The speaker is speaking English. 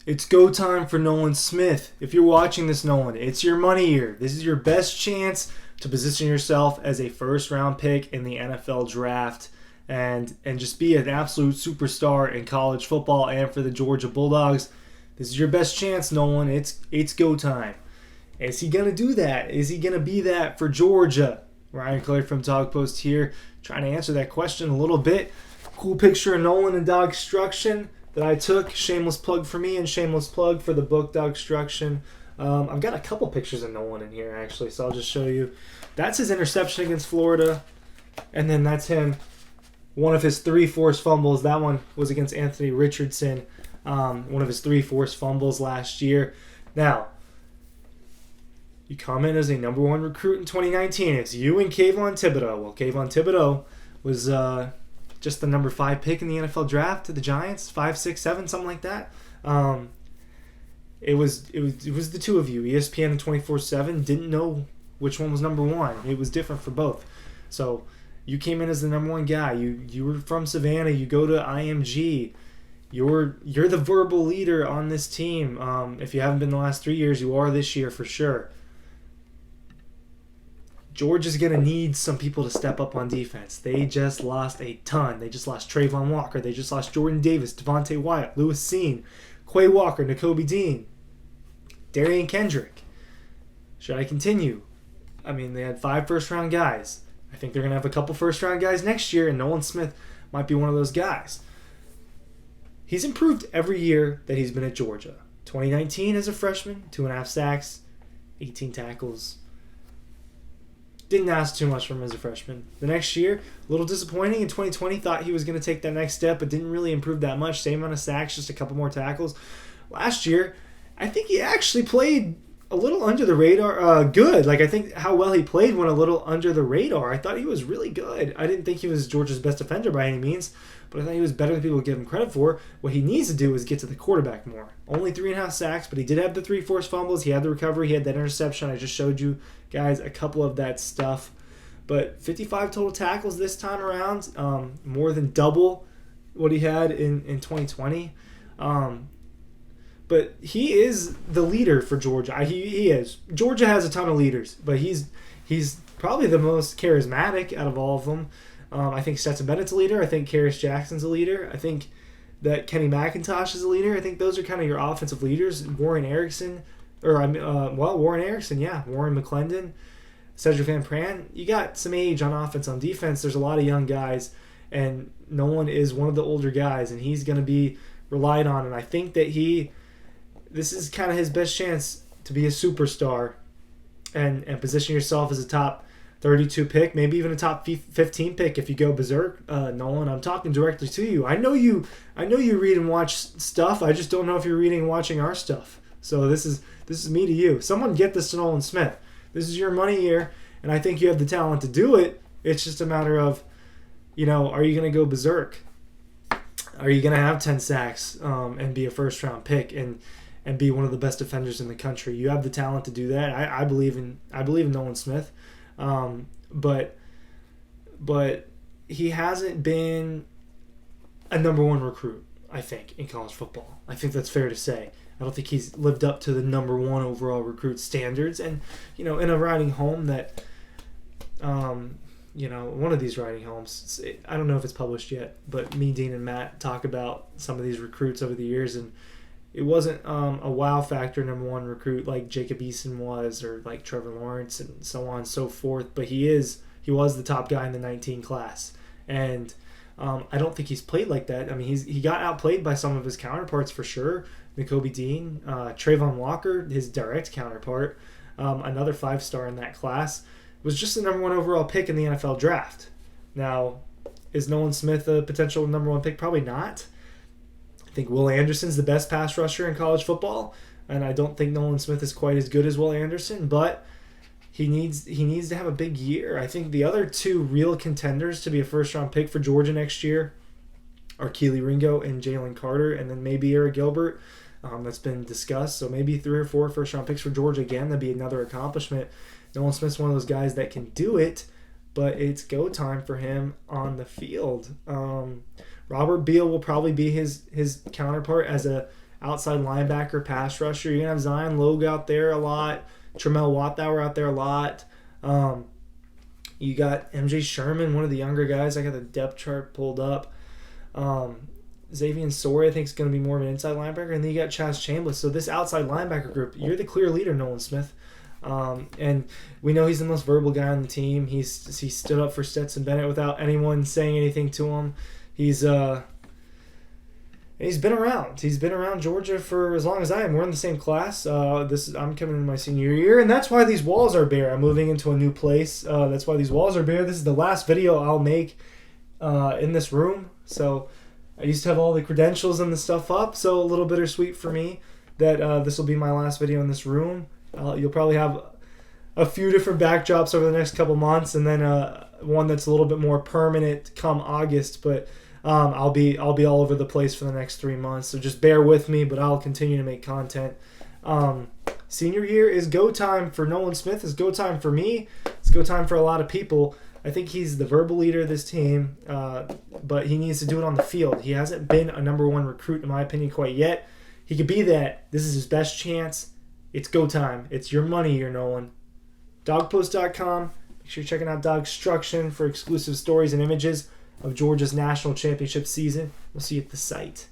It's go time for Nolan Smith. If you're watching this, Nolan, it's your money year. This is your best chance to position yourself as a first-round pick in the NFL draft and just be an absolute superstar in college football and for the Georgia Bulldogs. This is your best chance, Nolan. It's go time. Is he going to do that? Is he going to be that for Georgia? Ryan Clay from Dog Post here, trying to answer that question a little bit. Cool picture of Nolan and DAWGSTRUCTION that I took. Shameless plug for me and shameless plug for the book DAWGSTRUCTION. I've got a couple pictures of Nolan in here, actually, so I'll just show you. That's his interception against Florida, and then that's him. One of his 3 forced fumbles. That one was against Anthony Richardson. One of his 3 forced fumbles last year. Now, you come in as a number 1 recruit in 2019. It's you and Kayvon Thibodeaux. Well, Kayvon Thibodeaux was just the number 5 pick in the NFL draft to the Giants, 5, 6, 7, something like that. It was the two of you. ESPN and 24/7 didn't know which one was number 1. It was different for both. So you came in as the number 1 guy. You were from Savannah. You go to IMG. You're the verbal leader on this team. If you haven't been the last 3 years, you are this year for sure. Georgia's going to need some people to step up on defense. They just lost a ton. They just lost Trayvon Walker. They just lost Jordan Davis, Devontae Wyatt, Lewis Seen, Quay Walker, Nakobe Dean, Darian Kendrick. Should I continue? I mean, they had 5 first-round guys. I think they're going to have a couple first-round guys next year, and Nolan Smith might be one of those guys. He's improved every year that he's been at Georgia. 2019 as a freshman, 2.5 sacks, 18 tackles. Didn't ask too much from him as a freshman. The next year, a little disappointing. In 2020, thought he was going to take that next step, but didn't really improve that much. Same amount of sacks, just a couple more tackles. Last year, I think he actually played a little under the radar. Good. I think how well he played went a little under the radar. I thought he was really good. I didn't think he was Georgia's best defender by any means, but I thought he was better than people give him credit for. What he needs to do is get to the quarterback more. Only 3.5 sacks, but he did have the 3 forced fumbles. He had the recovery. He had that interception. I just showed you guys a couple of that stuff. But 55 total tackles this time around, more than double what he had in 2020. But he is the leader for Georgia. He is. Georgia has a ton of leaders, but he's probably the most charismatic out of all of them. I think Stetson Bennett's a leader. I think Karis Jackson's a leader. I think that Kenny McIntosh is a leader. I think those are kind of your offensive leaders. Warren Erickson, Warren McClendon, Cedric Van Pran. You got some age on offense. On defense, there's a lot of young guys, and Nolan is one of the older guys, and he's going to be relied on. And I think that this is kind of his best chance to be a superstar and position yourself as a top 32 pick, maybe even a top 15 pick if you go berserk. Nolan, I'm talking directly to you. I know you read and watch stuff. I just don't know if you're reading and watching our stuff. So this is me to you. Someone get this to Nolan Smith. This is your money year, and I think you have the talent to do it. It's just a matter of, are you going to go berserk? Are you going to have 10 sacks and be a first-round pick and be one of the best defenders in the country? You have the talent to do that. I believe in Nolan Smith. But he hasn't been a number 1 recruit, I think, in college football. I think that's fair to say. I don't think he's lived up to the number 1 overall recruit standards. And, in a riding home that, one of these riding homes, I don't know if it's published yet, but me, Dean, and Matt talk about some of these recruits over the years, and it wasn't a wow factor number 1 recruit like Jacob Eason was, or like Trevor Lawrence and so on and so forth. But he was the top guy in the 19 class, and I don't think he's played like that. I mean, he got outplayed by some of his counterparts for sure. Nakobe Dean, Trayvon Walker, his direct counterpart, another 5-star in that class, was just the number 1 overall pick in the NFL draft. Now, is Nolan Smith a potential number 1 pick? Probably not. I think Will Anderson's the best pass rusher in college football, and I don't think Nolan Smith is quite as good as Will Anderson, but he needs to have a big year. I think the other 2 real contenders to be a first-round pick for Georgia next year are Keely Ringo and Jalen Carter, and then maybe Eric Gilbert. That's been discussed, so maybe 3 or 4 first-round picks for Georgia again. That'd be another accomplishment. Nolan Smith's one of those guys that can do it, but it's go time for him on the field. Robert Beal will probably be his counterpart as a outside linebacker, pass rusher. You're going to have Zion Logue out there a lot. Tramel Watthour out there a lot. You got MJ Sherman, one of the younger guys. I got the depth chart pulled up. Xavier Sori, I think, is going to be more of an inside linebacker. And then you got Chaz Chambliss. So this outside linebacker group, you're the clear leader, Nolan Smith. And we know he's the most verbal guy on the team. He stood up for Stetson Bennett without anyone saying anything to him. He's been around. He's been around Georgia for as long as I am. We're in the same class. I'm coming in my senior year, and that's why these walls are bare. I'm moving into a new place. That's why these walls are bare. This is the last video I'll make in this room. So I used to have all the credentials and the stuff up, so a little bittersweet for me that this will be my last video in this room. You'll probably have a few different backdrops over the next couple months, and then one that's a little bit more permanent come August. But I'll be all over the place for the next 3 months, so just bear with me. But I'll continue to make content. Senior year is go time for Nolan Smith. It's go time for me. It's go time for a lot of people. I think he's the verbal leader of this team, but he needs to do it on the field. He hasn't been a number one recruit, in my opinion, quite yet. He could be that. This is his best chance. It's go time. It's your money year, Nolan. Dawgpost.com. Make sure you're checking out DAWGSTRUCTION for exclusive stories and images of Georgia's national championship season. We'll see you at the site.